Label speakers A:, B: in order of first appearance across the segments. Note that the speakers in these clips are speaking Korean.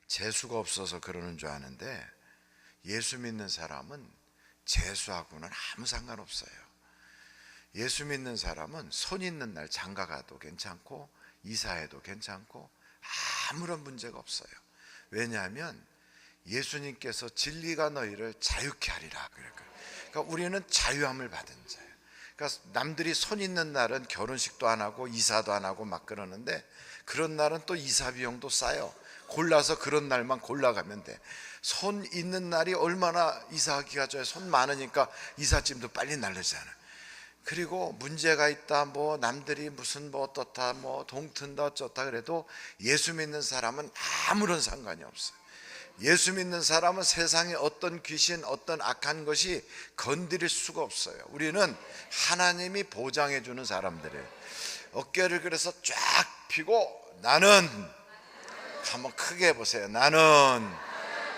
A: 재수가 없어서 그러는 줄 아는데 예수 믿는 사람은 재수하고는 아무 상관없어요. 예수 믿는 사람은 손 있는 날 장가 가도 괜찮고 이사해도 괜찮고 아무런 문제가 없어요. 왜냐하면 예수님께서 진리가 너희를 자유케 하리라 그랬거든요. 그러니까 우리는 자유함을 받은 자예요. 그러니까 남들이 손 있는 날은 결혼식도 안 하고 이사도 안 하고 막 그러는데 그런 날은 또 이사 비용도 싸요. 골라서 그런 날만 골라가면 돼. 손 있는 날이 얼마나 이사하기가 좋아요. 손 많으니까 이삿짐도 빨리 날르잖아요. 그리고 문제가 있다, 뭐 남들이 무슨 뭐 어떻다, 뭐 동튼다 어쩌다 그래도 예수 믿는 사람은 아무런 상관이 없어요. 예수 믿는 사람은 세상에 어떤 귀신, 어떤 악한 것이 건드릴 수가 없어요. 우리는 하나님이 보장해 주는 사람들이에요. 어깨를 그래서 쫙 펴고 나는, 한번 크게 해보세요. 나는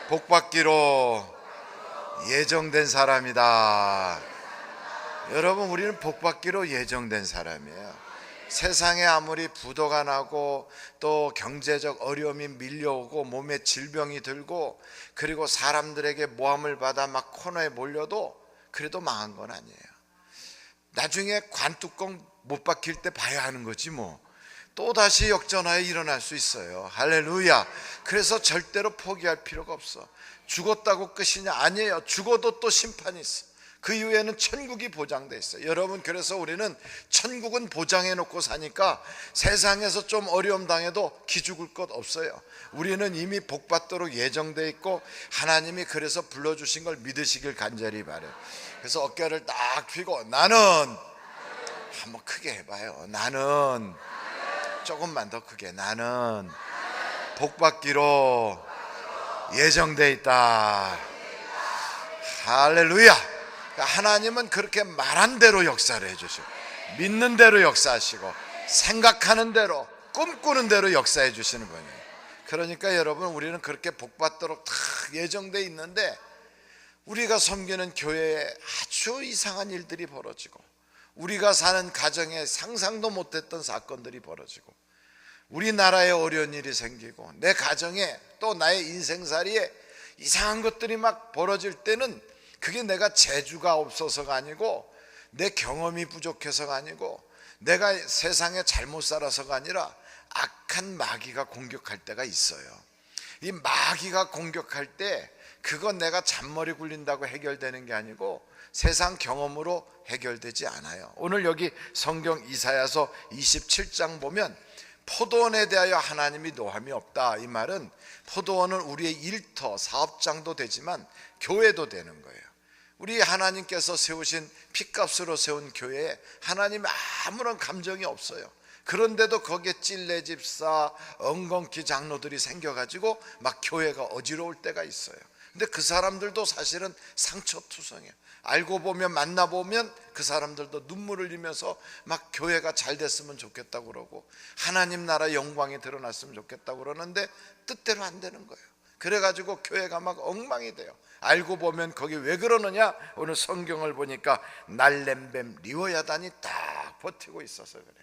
A: 복받기로 예정된 사람이다. 여러분, 우리는 복받기로 예정된 사람이에요. 세상에 아무리 부도가 나고 또 경제적 어려움이 밀려오고 몸에 질병이 들고 그리고 사람들에게 모함을 받아 막 코너에 몰려도 그래도 망한 건 아니에요. 나중에 관뚜껑 못 박힐 때 봐야 하는 거지 뭐. 또다시 역전하여 일어날 수 있어요. 할렐루야. 그래서 절대로 포기할 필요가 없어. 죽었다고 끝이냐? 아니에요. 죽어도 또 심판이 있어. 그 이후에는 천국이 보장돼 있어요. 여러분, 그래서 우리는 천국은 보장해 놓고 사니까 세상에서 좀 어려움 당해도 기죽을 것 없어요. 우리는 이미 복받도록 예정돼 있고 하나님이 그래서 불러주신 걸 믿으시길 간절히 바라요. 그래서 어깨를 딱 펴고 나는, 한번 크게 해봐요. 나는, 조금만 더 크게, 나는 복받기로 예정돼 있다. 할렐루야. 하나님은 그렇게 말한 대로 역사를 해주시고 믿는 대로 역사하시고 생각하는 대로 꿈꾸는 대로 역사해 주시는 분이에요. 그러니까 여러분, 우리는 그렇게 복받도록 다 예정돼 있는데 우리가 섬기는 교회에 아주 이상한 일들이 벌어지고 우리가 사는 가정에 상상도 못했던 사건들이 벌어지고 우리나라에 어려운 일이 생기고 내 가정에 또 나의 인생살이에 이상한 것들이 막 벌어질 때는 그게 내가 재주가 없어서가 아니고 내 경험이 부족해서가 아니고 내가 세상에 잘못 살아서가 아니라 악한 마귀가 공격할 때가 있어요. 이 마귀가 공격할 때 그건 내가 잔머리 굴린다고 해결되는 게 아니고 세상 경험으로 해결되지 않아요. 오늘 여기 성경 이사야서 27장 보면 포도원에 대하여 하나님이 노함이 없다. 이 말은 포도원은 우리의 일터, 사업장도 되지만 교회도 되는 거예요. 우리 하나님께서 세우신 핏값으로 세운 교회에 하나님 아무런 감정이 없어요. 그런데도 거기에 찔레 집사, 엉겅퀴 장로들이 생겨가지고 막 교회가 어지러울 때가 있어요. 근데 그 사람들도 사실은 상처투성이에요. 알고 보면 만나보면 그 사람들도 눈물을 흘리면서 막 교회가 잘 됐으면 좋겠다고 그러고 하나님 나라 영광이 드러났으면 좋겠다고 그러는데 뜻대로 안 되는 거예요. 그래가지고 교회가 막 엉망이 돼요. 알고 보면 거기 왜 그러느냐? 오늘 성경을 보니까 날렘뱀 리워야단이 딱 버티고 있어서 그래.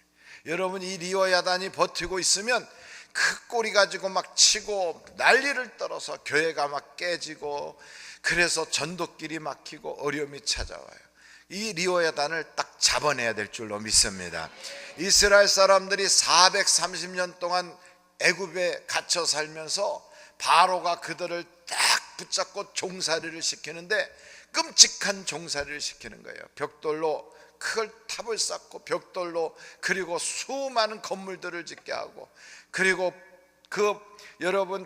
A: 여러분, 이 리워야단이 버티고 있으면 그 꼬리 가지고 막 치고 난리를 떨어서 교회가 막 깨지고 그래서 전도길이 막히고 어려움이 찾아와요. 이 리워야단을 딱 잡아내야 될 줄로 믿습니다. 이스라엘 사람들이 430년 동안 애굽에 갇혀 살면서 바로가 그들을 딱 붙잡고 종살이를 시키는데 끔찍한 종살이를 시키는 거예요. 벽돌로 큰 탑을 쌓고 벽돌로 그리고 수많은 건물들을 짓게 하고 그리고 여러분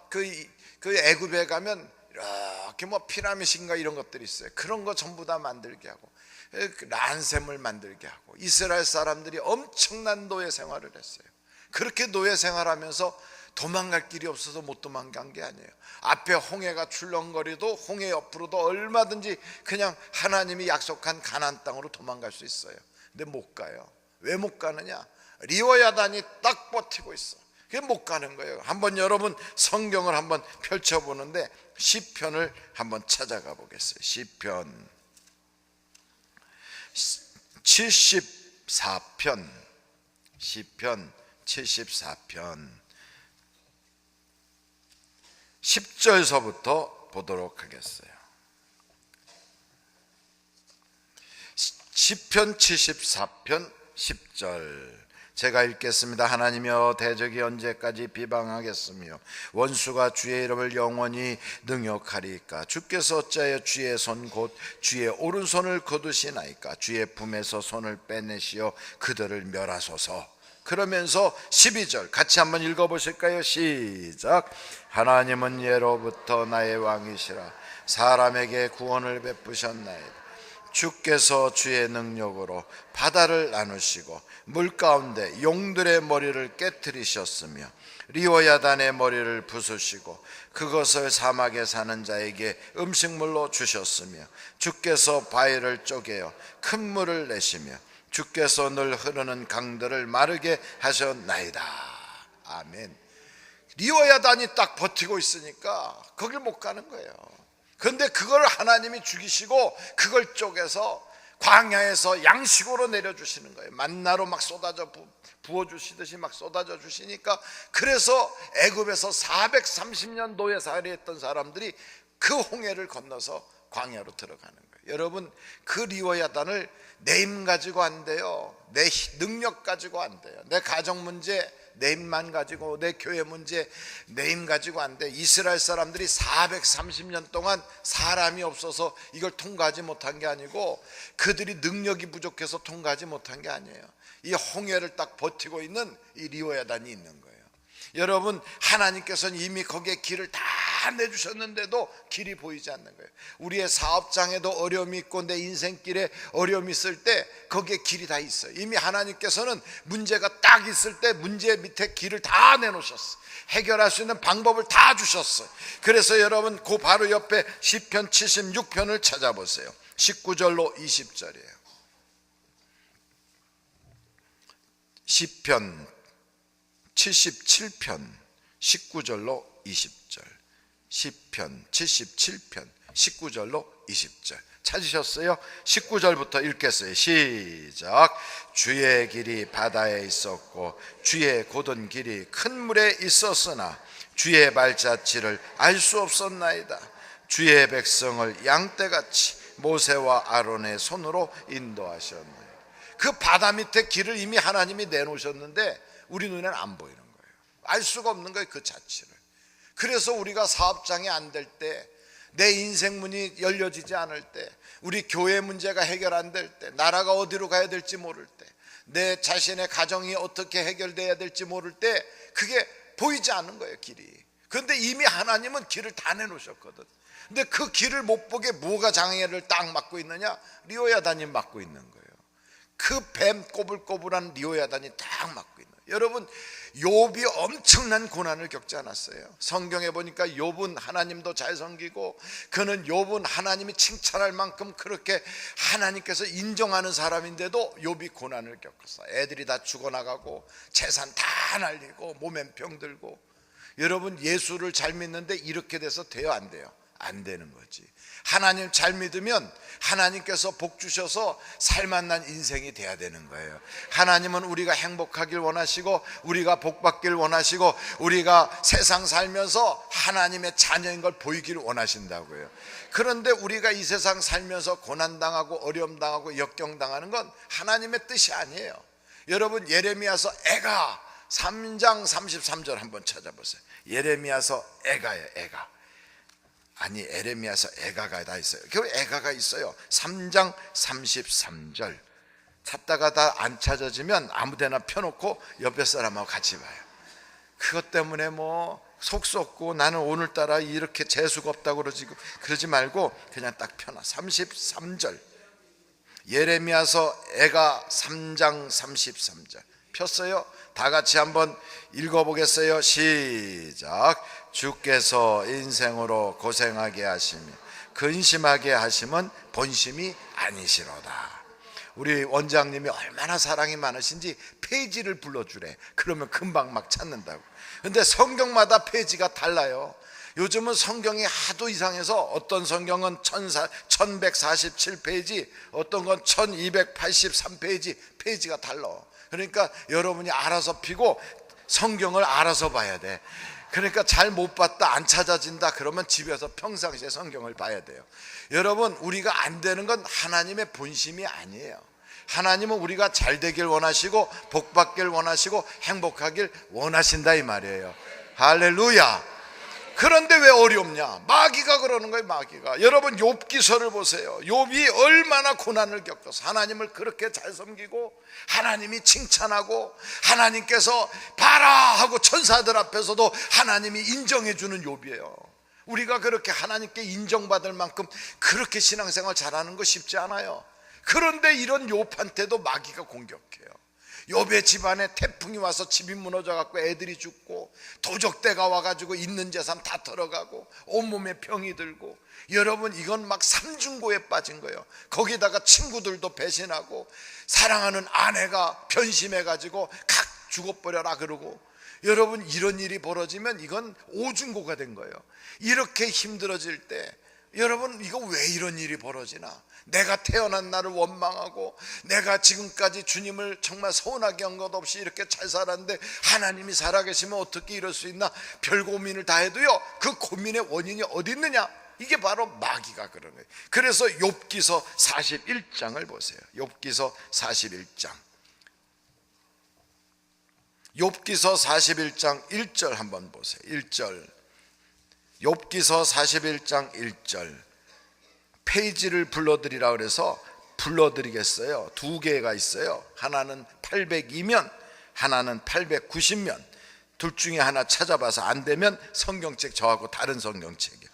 A: 그 애굽에 가면 이렇게 뭐 피라미드인가 이런 것들이 있어요. 그런 거 전부 다 만들게 하고 란셈을 만들게 하고 이스라엘 사람들이 엄청난 노예 생활을 했어요. 그렇게 노예 생활하면서 도망갈 길이 없어서 못 도망간 게 아니에요. 앞에 홍해가 출렁거려도 홍해 옆으로도 얼마든지 그냥 하나님이 약속한 가나안 땅으로 도망갈 수 있어요. 근데 못 가요. 왜 못 가느냐? 리워야단이 딱 버티고 있어. 그게 못 가는 거예요. 한번 여러분 성경을 한번 펼쳐보는데 시편을 한번 찾아가 보겠어요. 시편 74편, 시편 74편 10절서부터 보도록 하겠어요. 시편 74편 10절 제가 읽겠습니다. 하나님이여 대적이 언제까지 비방하겠으며 원수가 주의 이름을 영원히 능욕하리까? 주께서 어찌하여 주의 손 곧 주의 오른손을 거두시나이까? 주의 품에서 손을 빼내시어 그들을 멸하소서. 그러면서 12절 같이 한번 읽어보실까요? 시작. 하나님은 예로부터 나의 왕이시라. 사람에게 구원을 베푸셨나이다. 주께서 주의 능력으로 바다를 나누시고 물가운데 용들의 머리를 깨뜨리셨으며 리오야단의 머리를 부수시고 그것을 사막에 사는 자에게 음식물로 주셨으며 주께서 바위를 쪼개어 큰 물을 내시며 주께서 늘 흐르는 강들을 마르게 하셨나이다. 아멘. 리오야단이 딱 버티고 있으니까 거길 못 가는 거예요. 그런데 그걸 하나님이 죽이시고 그걸 쪼개서 광야에서 양식으로 내려주시는 거예요. 만나로 막 쏟아져 부어주시듯이 막 쏟아져 주시니까, 그래서 애굽에서 430년 노예살이 했던 사람들이 그 홍해를 건너서 광야로 들어가는 거예요. 여러분, 그 리오야단을 내 힘 가지고 안 돼요. 내 능력 가지고 안 돼요. 내 가정 문제 내 힘만 가지고, 내 교회 문제 내 힘 가지고 안 돼. 이스라엘 사람들이 430년 동안 사람이 없어서 이걸 통과하지 못한 게 아니고 그들이 능력이 부족해서 통과하지 못한 게 아니에요. 이 홍해를 딱 버티고 있는 이 리오야단이 있는 거예요. 여러분, 하나님께서는 이미 거기에 길을 다 내주셨는데도 길이 보이지 않는 거예요. 우리의 사업장에도 어려움이 있고 내 인생길에 어려움이 있을 때 거기에 길이 다 있어요. 이미 하나님께서는 문제가 딱 있을 때 문제 밑에 길을 다 내놓으셨어요. 해결할 수 있는 방법을 다 주셨어요. 그래서 여러분, 그 바로 옆에 시편 76편을 찾아보세요. 19절로 20절이에요. 시편 77편 19절로 20절. 시편 77편 19절로 20절 찾으셨어요? 19절부터 읽겠어요. 시작. 주의 길이 바다에 있었고 주의 곧은 길이 큰 물에 있었으나 주의 발자취를 알 수 없었나이다. 주의 백성을 양떼같이 모세와 아론의 손으로 인도하셨나이다. 그 바다 밑에 길을 이미 하나님이 내놓으셨는데 우리 눈에는 안 보이는 거예요. 알 수가 없는 거예요, 그 자취를. 그래서 우리가 사업장이 안 될 때, 내 인생 문이 열려지지 않을 때, 우리 교회 문제가 해결 안 될 때, 나라가 어디로 가야 될지 모를 때, 내 자신의 가정이 어떻게 해결돼야 될지 모를 때 그게 보이지 않는 거예요, 길이. 그런데 이미 하나님은 길을 다 내놓으셨거든. 근데 그 길을 못 보게 뭐가 장애를 딱 막고 있느냐? 리오야단이 막고 있는 거예요. 그 뱀 꼬불꼬불한 리오야단이 딱 막고 있는 거예요. 여러분, 욥이 엄청난 고난을 겪지 않았어요? 성경에 보니까 욥은 하나님도 잘 섬기고, 그는 욥은 하나님이 칭찬할 만큼 그렇게 하나님께서 인정하는 사람인데도 욥이 고난을 겪었어. 애들이 다 죽어나가고 재산 다 날리고 몸엔 병들고. 여러분, 예수를 잘 믿는데 이렇게 돼서 돼요, 안 돼요? 안 되는 거지. 하나님 잘 믿으면 하나님께서 복 주셔서 살만난 인생이 돼야 되는 거예요. 하나님은 우리가 행복하길 원하시고, 우리가 복 받길 원하시고, 우리가 세상 살면서 하나님의 자녀인 걸 보이길 원하신다고요. 그런데 우리가 이 세상 살면서 고난당하고 어려움당하고 역경당하는 건 하나님의 뜻이 아니에요. 여러분, 예레미야서 애가 3장 33절 한번 찾아보세요. 예레미야서 애가예요, 애가. 아니, 에레미야서 애가가 다 있어요. 그 애가가 있어요. 3장 33절 찾다가 다 안 찾아지면 아무데나 펴놓고 옆에 사람하고 같이 봐요. 그것 때문에 뭐 속 썩고 나는 오늘따라 이렇게 재수가 없다고 그러지 말고 그냥 딱 펴놔. 33절 예레미야서 애가 3장 33절 폈어요? 다 같이 한번 읽어보겠어요. 시작. 주께서 인생으로 고생하게 하시며 근심하게 하심은 본심이 아니시로다. 우리 원장님이 얼마나 사랑이 많으신지 페이지를 불러주래. 그러면 금방 막 찾는다고. 근데 성경마다 페이지가 달라요. 요즘은 성경이 하도 이상해서 어떤 성경은 1147페이지, 어떤 건 1283페이지, 페이지가 달라. 그러니까 여러분이 알아서 피고 성경을 알아서 봐야 돼. 그러니까 잘 못 봤다, 안 찾아진다 그러면 집에서 평상시에 성경을 봐야 돼요. 여러분, 우리가 안 되는 건 하나님의 본심이 아니에요. 하나님은 우리가 잘 되길 원하시고 복 받길 원하시고 행복하길 원하신다 이 말이에요. 할렐루야. 그런데 왜 어렵냐? 마귀가 그러는 거예요. 마귀가. 여러분, 욥기서를 보세요. 욥이 얼마나 고난을 겪어서 하나님을 그렇게 잘 섬기고 하나님이 칭찬하고 하나님께서 봐라 하고 천사들 앞에서도 하나님이 인정해 주는 욥이에요. 우리가 그렇게 하나님께 인정받을 만큼 그렇게 신앙생활 잘하는 거 쉽지 않아요. 그런데 이런 욥한테도 마귀가 공격해요. 욥의 집안에 태풍이 와서 집이 무너져 갖고 애들이 죽고 도적대가 와가지고 있는 재산 다 털어가고 온몸에 병이 들고, 여러분 이건 막 삼중고에 빠진 거예요. 거기다가 친구들도 배신하고 사랑하는 아내가 변심해가지고 각 죽어버려라 그러고, 여러분 이런 일이 벌어지면 이건 오중고가 된 거예요. 이렇게 힘들어질 때 여러분, 이거 왜 이런 일이 벌어지나? 내가 태어난 날을 원망하고 내가 지금까지 주님을 정말 서운하게 한 것 없이 이렇게 잘 살았는데 하나님이 살아계시면 어떻게 이럴 수 있나? 별 고민을 다 해도요, 그 고민의 원인이 어디 있느냐? 이게 바로 마귀가 그런 거예요. 그래서 욥기서 41장을 보세요. 욥기서 41장, 욥기서 41장 1절 한번 보세요. 1절, 욥기서 41장 1절. 페이지를 불러드리라 그래서 불러드리겠어요. 두 개가 있어요. 하나는 802면 하나는 890면. 둘 중에 하나 찾아봐서 안 되면 성경책 저하고 다른 성경책이요.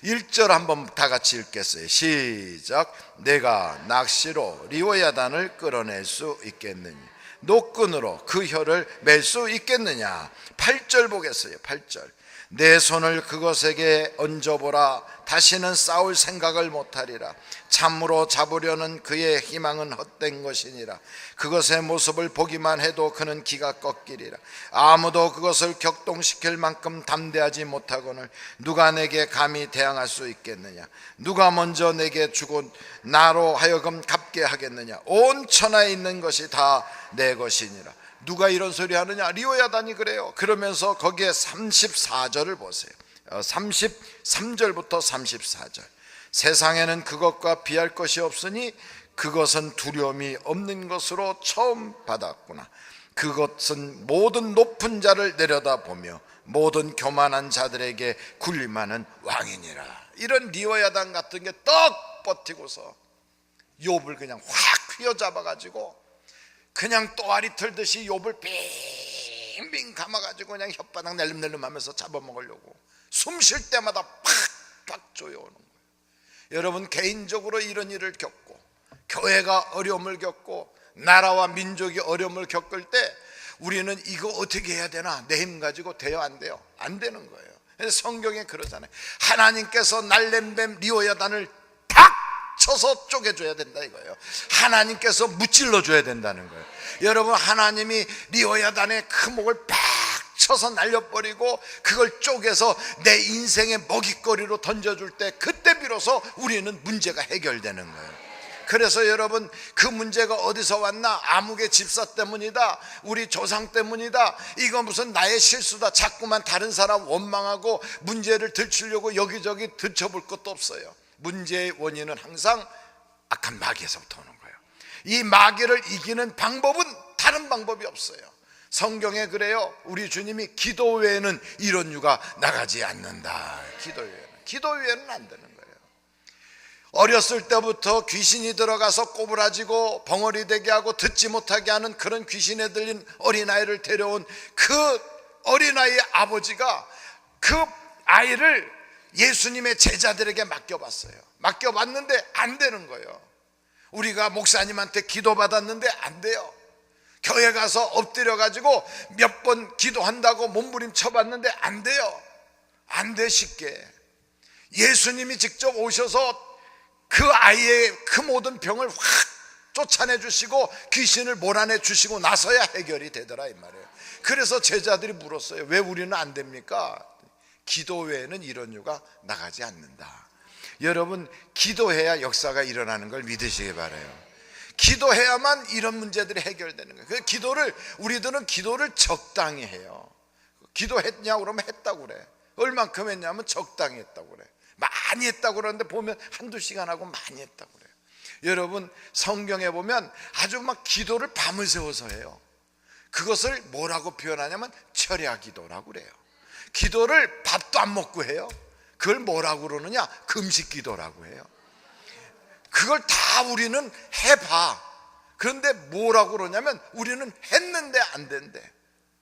A: 1절 한번 다 같이 읽겠어요. 시작. 내가 낚시로 리오야단을 끌어낼 수 있겠느냐? 노끈으로 그 혀를 맬 수 있겠느냐? 8절 보겠어요. 8절. 내 손을 그것에게 얹어보라. 다시는 싸울 생각을 못하리라. 참으로 잡으려는 그의 희망은 헛된 것이니라. 그것의 모습을 보기만 해도 그는 기가 꺾이리라. 아무도 그것을 격동시킬 만큼 담대하지 못하거늘 누가 내게 감히 대항할 수 있겠느냐? 누가 먼저 내게 주고 나로 하여금 갚게 하겠느냐? 온 천하에 있는 것이 다 내 것이니라. 누가 이런 소리 하느냐? 리오야단이 그래요. 그러면서 거기에 34절을 보세요. 33절부터 34절. 세상에는 그것과 비할 것이 없으니 그것은 두려움이 없는 것으로 처음 받았구나. 그것은 모든 높은 자를 내려다보며 모든 교만한 자들에게 군림하는 왕이니라. 이런 리오야단 같은 게 떡 버티고서 욥을 그냥 확 휘어잡아가지고 그냥 또아리 털듯이 욥을 빙빙 감아가지고 그냥 혓바닥 낼름낼름하면서 잡아먹으려고 숨 쉴 때마다 팍팍 조여오는 거예요. 여러분, 개인적으로 이런 일을 겪고 교회가 어려움을 겪고 나라와 민족이 어려움을 겪을 때 우리는 이거 어떻게 해야 되나? 내 힘 가지고 돼요? 안 돼요? 안 되는 거예요. 그래서 성경에 그러잖아요. 하나님께서 날렘뱀 리오야단을 탁 쳐서 쪼개줘야 된다 이거예요. 하나님께서 무찔러 줘야 된다는 거예요. 여러분, 하나님이 리오야단의 그 목을 팍 쳐서 날려버리고 그걸 쪼개서 내 인생의 먹잇거리로 던져줄 때 그때 비로소 우리는 문제가 해결되는 거예요. 그래서 여러분, 그 문제가 어디서 왔나? 아무개 집사 때문이다, 우리 조상 때문이다, 이거 무슨 나의 실수다, 자꾸만 다른 사람 원망하고 문제를 들추려고 여기저기 들춰볼 것도 없어요. 문제의 원인은 항상 악한 마귀에서부터 오는 거예요. 이 마귀를 이기는 방법은 다른 방법이 없어요. 성경에 그래요. 우리 주님이 기도 외에는 이런 유가 나가지 않는다. 기도 외에는 안 되는 거예요. 어렸을 때부터 귀신이 들어가서 꼬부라지고 벙어리 되게 하고 듣지 못하게 하는 그런 귀신에 들린 어린아이를 데려온 그 어린아이의 아버지가 그 아이를 예수님의 제자들에게 맡겨봤어요. 맡겨봤는데 안 되는 거예요. 우리가 목사님한테 기도받았는데 안 돼요. 교회 가서 엎드려 가지고 몇 번 기도한다고 몸부림쳐봤는데 안 돼요. 안 돼. 쉽게 예수님이 직접 오셔서 그 아이의 그 모든 병을 확 쫓아내 주시고 귀신을 몰아내 주시고 나서야 해결이 되더라 이 말이에요. 그래서 제자들이 물었어요. 왜 우리는 안 됩니까? 기도 외에는 이런 유가 나가지 않는다. 여러분, 기도해야 역사가 일어나는 걸 믿으시기 바라요. 기도해야만 이런 문제들이 해결되는 거예요. 그 기도를, 우리들은 기도를 적당히 해요. 기도했냐고 그러면 했다고 그래. 얼만큼 했냐면 적당히 했다고 그래. 많이 했다고 그러는데 보면 한두 시간 하고 많이 했다고 그래요. 여러분, 성경에 보면 아주 막 기도를 밤을 새워서 해요. 그것을 뭐라고 표현하냐면 철야 기도라고 그래요. 기도를 밥도 안 먹고 해요. 그걸 뭐라고 그러느냐? 금식 기도라고 해요. 그걸 다 우리는 해봐. 그런데 뭐라고 그러냐면 우리는 했는데 안 된대.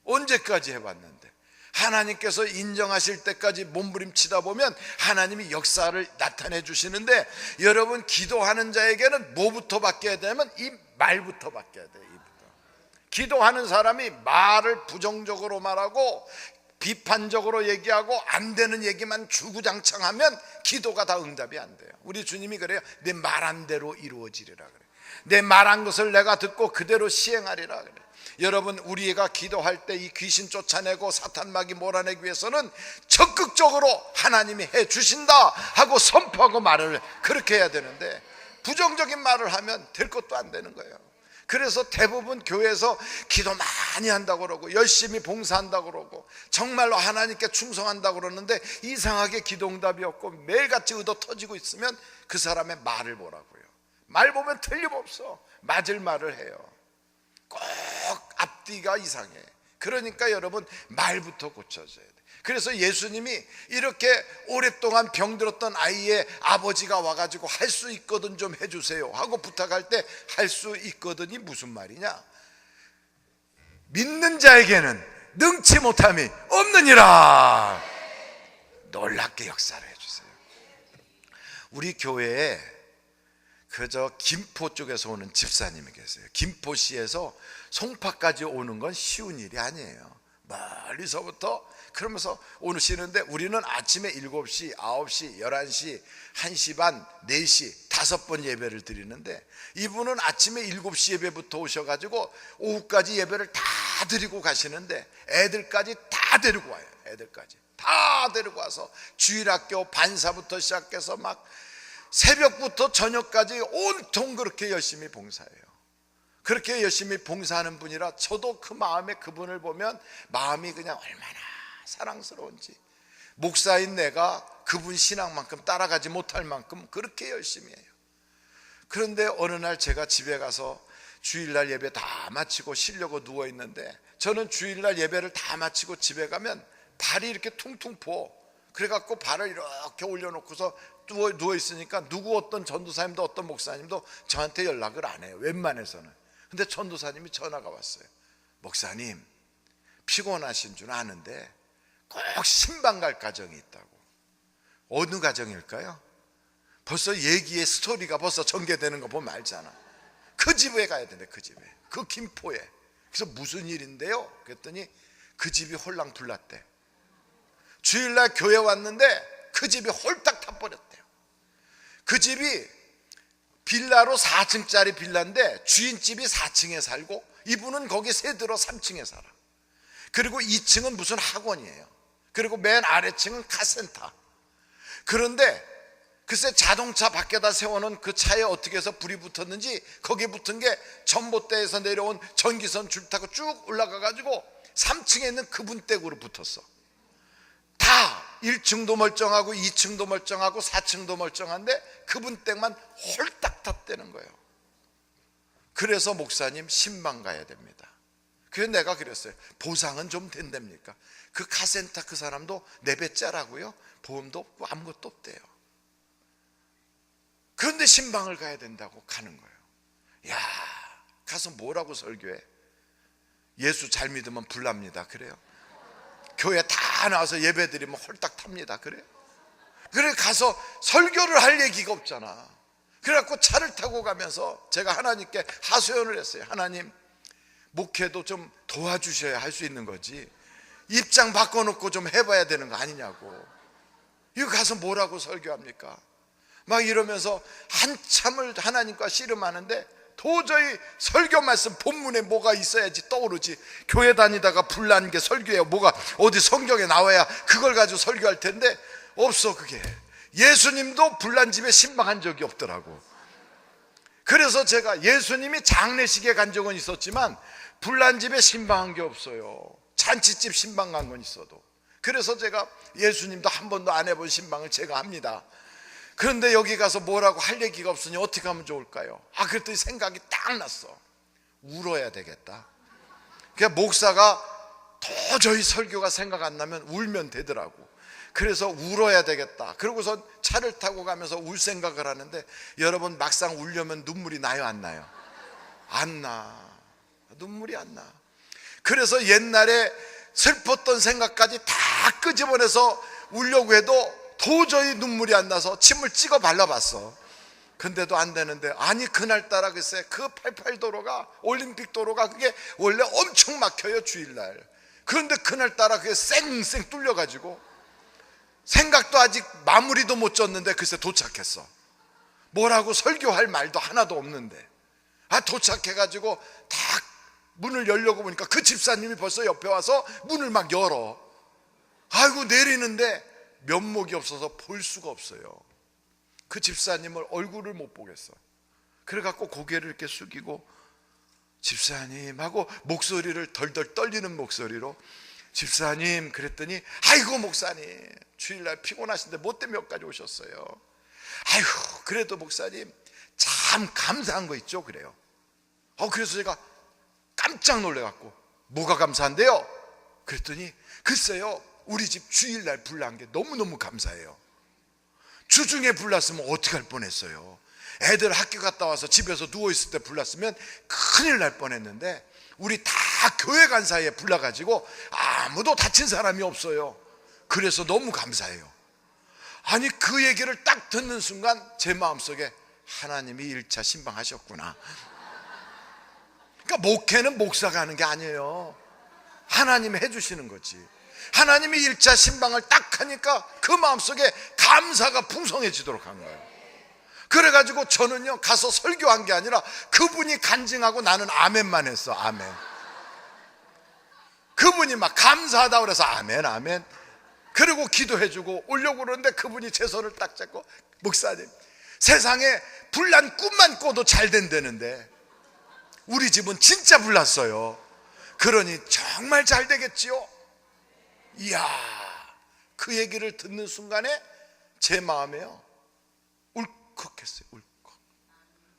A: 언제까지 해봤는데? 하나님께서 인정하실 때까지 몸부림치다 보면 하나님이 역사를 나타내 주시는데, 여러분, 기도하는 자에게는 뭐부터 바뀌어야 되냐면 이 말부터 바뀌어야 돼요. 기도하는 사람이 말을 부정적으로 말하고 비판적으로 얘기하고 안 되는 얘기만 주구장창하면 기도가 다 응답이 안 돼요. 우리 주님이 그래요. 내 말한 대로 이루어지리라 그래요. 내 말한 것을 내가 듣고 그대로 시행하리라 그래요. 여러분, 우리가 기도할 때 이 귀신 쫓아내고 사탄 마귀 몰아내기 위해서는 적극적으로 하나님이 해 주신다 하고 선포하고 말을 그렇게 해야 되는데, 부정적인 말을 하면 될 것도 안 되는 거예요. 그래서 대부분 교회에서 기도 많이 한다고 그러고 열심히 봉사한다고 그러고 정말로 하나님께 충성한다고 그러는데 이상하게 기도응답이 없고 매일같이 의도 터지고 있으면 그 사람의 말을 보라고요. 말 보면 틀림없어. 맞을 말을 해요. 꼭 앞뒤가 이상해. 그러니까 여러분, 말부터 고쳐져야 돼. 그래서 예수님이 이렇게 오랫동안 병들었던 아이의 아버지가 와가지고 할 수 있거든 좀 해주세요 하고 부탁할 때 할 수 있거든이 무슨 말이냐? 믿는 자에게는 능치 못함이 없느니라. 놀랍게 역사를 해주세요. 우리 교회에 그저 김포 쪽에서 오는 집사님이 계세요. 김포시에서 송파까지 오는 건 쉬운 일이 아니에요. 멀리서부터 그러면서 오시는데 우리는 아침에 7시, 9시, 11시, 1시 반, 4시 5번 예배를 드리는데 이분은 아침에 7시 예배부터 오셔가지고 오후까지 예배를 다 드리고 가시는데 애들까지 다 데리고 와요. 애들까지 다 데리고 와서 주일학교 반사부터 시작해서 막 새벽부터 저녁까지 온통 그렇게 열심히 봉사해요. 그렇게 열심히 봉사하는 분이라 저도 그 마음에 그분을 보면 마음이 그냥 얼마나 사랑스러운지, 목사인 내가 그분 신앙만큼 따라가지 못할 만큼 그렇게 열심히 해요. 그런데 어느 날 제가 집에 가서 주일날 예배 다 마치고 쉬려고 누워있는데, 저는 주일날 예배를 다 마치고 집에 가면 발이 이렇게 퉁퉁 부어. 그래갖고 발을 이렇게 올려놓고서 누워있으니까 누구 어떤 전도사님도 어떤 목사님도 저한테 연락을 안 해요, 웬만해서는. 근데 전도사님이 전화가 왔어요. 목사님, 피곤하신 줄 아는데 꼭 신방 갈 가정이 있다고. 어느 가정일까요? 벌써 얘기의 스토리가 벌써 전개되는 거 보면 알잖아. 그 집에 가야 되는데, 그 집에, 그 김포에. 그래서 무슨 일인데요? 그랬더니 그 집이 홀랑불났대. 주일날 교회 왔는데 그 집이 홀딱 타버렸대요. 그 집이 빌라로 4층짜리 빌라인데 주인집이 4층에 살고 이분은 거기 새 들어 3층에 살아. 그리고 2층은 무슨 학원이에요. 그리고 맨 아래층은 카센터. 그런데 글쎄 자동차 밖에다 세워놓은 그 차에 어떻게 해서 불이 붙었는지 거기에 붙은 게 전봇대에서 내려온 전기선 줄 타고 쭉 올라가가지고 3층에 있는 그분 댁으로 붙었어. 다 1층도 멀쩡하고 2층도 멀쩡하고 4층도 멀쩡한데 그분 댁만 홀딱 탔다는 거예요. 그래서 목사님 신방 가야 됩니다. 그래서 내가 그랬어요. 보상은 좀 된답니까? 그 카센터 그 사람도 내배짜라고요. 보험도 없고 아무것도 없대요. 그런데 신방을 가야 된다고 가는 거예요. 야, 가서 뭐라고 설교해? 예수 잘 믿으면 불납니다. 그래요? 교회 다 나와서 예배 드리면 홀딱 탑니다. 그래? 그래 가서 설교를 할 얘기가 없잖아. 그래갖고 차를 타고 가면서 제가 하나님께 하소연을 했어요. 하나님, 목회도 좀 도와주셔야 할 수 있는 거지. 입장 바꿔놓고 좀 해봐야 되는 거 아니냐고. 이거 가서 뭐라고 설교합니까? 막 이러면서 한참을 하나님과 씨름하는데 도저히 설교 말씀 본문에 뭐가 있어야지 떠오르지. 교회 다니다가 불난 게 설교예요. 뭐가 어디 성경에 나와야 그걸 가지고 설교할 텐데 없어. 그게 예수님도 불난 집에 신방한 적이 없더라고. 그래서 제가 예수님이 장례식에 간 적은 있었지만 불난 집에 신방한 게 없어요. 잔치집 신방 간 건 있어도. 그래서 제가 예수님도 한 번도 안 해본 신방을 제가 합니다. 그런데 여기 가서 뭐라고 할 얘기가 없으니 어떻게 하면 좋을까요? 그랬더니 생각이 딱 났어. 울어야 되겠다. 그러니까 목사가 도저히 설교가 생각 안 나면 울면 되더라고. 그래서 울어야 되겠다. 그러고서 차를 타고 가면서 울 생각을 하는데, 여러분 막상 울려면 눈물이 나요, 안 나요? 안 나. 눈물이 안 나. 그래서 옛날에 슬펐던 생각까지 다 끄집어내서 울려고 해도 도저히 눈물이 안 나서 침을 찍어 발라봤어. 근데도 안 되는데, 아니 그날따라 글쎄 그 88도로가, 올림픽 도로가 그게 원래 엄청 막혀요, 주일날. 그런데 그날따라 그게 쌩쌩 뚫려가지고 생각도 아직 마무리도 못 졌는데 글쎄 도착했어. 뭐라고 설교할 말도 하나도 없는데 도착해가지고 딱 문을 열려고 보니까 그 집사님이 벌써 옆에 와서 문을 막 열어. 아이고, 내리는데 면목이 없어서 볼 수가 없어요. 그 집사님을 얼굴을 못 보겠어. 그래갖고 고개를 이렇게 숙이고, 집사님 하고 목소리를 덜덜 떨리는 목소리로, 집사님, 그랬더니 아이고 목사님 주일날 피곤하신데 뭐 때문에 여기까지 오셨어요? 아이고 그래도 목사님 참 감사한 거 있죠? 그래요. 그래서 제가 깜짝 놀래갖고, 뭐가 감사한데요? 그랬더니 글쎄요, 우리 집 주일날 불난 게 너무너무 감사해요. 주중에 불났으면 어떡할 뻔했어요. 애들 학교 갔다 와서 집에서 누워있을 때 불났으면 큰일 날 뻔했는데, 우리 다 교회 간 사이에 불나가지고 아무도 다친 사람이 없어요. 그래서 너무 감사해요. 아니, 그 얘기를 딱 듣는 순간 제 마음속에 하나님이 1차 신방하셨구나. 그러니까 목회는 목사가 하는 게 아니에요. 하나님이 해주시는 거지. 하나님이 1차 신방을 딱 하니까 그 마음속에 감사가 풍성해지도록 한 거예요. 그래가지고 저는요, 가서 설교한 게 아니라 그분이 간증하고 나는 아멘만 했어. 아멘. 그분이 막 감사하다고 그래서 아멘 아멘. 그리고 기도해주고 오려고 그러는데 그분이 제 손을 딱 잡고, 목사님, 세상에 불난 꿈만 꿔도 잘 된다는데 우리 집은 진짜 불났어요. 그러니 정말 잘 되겠지요? 이야, 그 얘기를 듣는 순간에 제 마음에요, 울컥했어요. 울컥.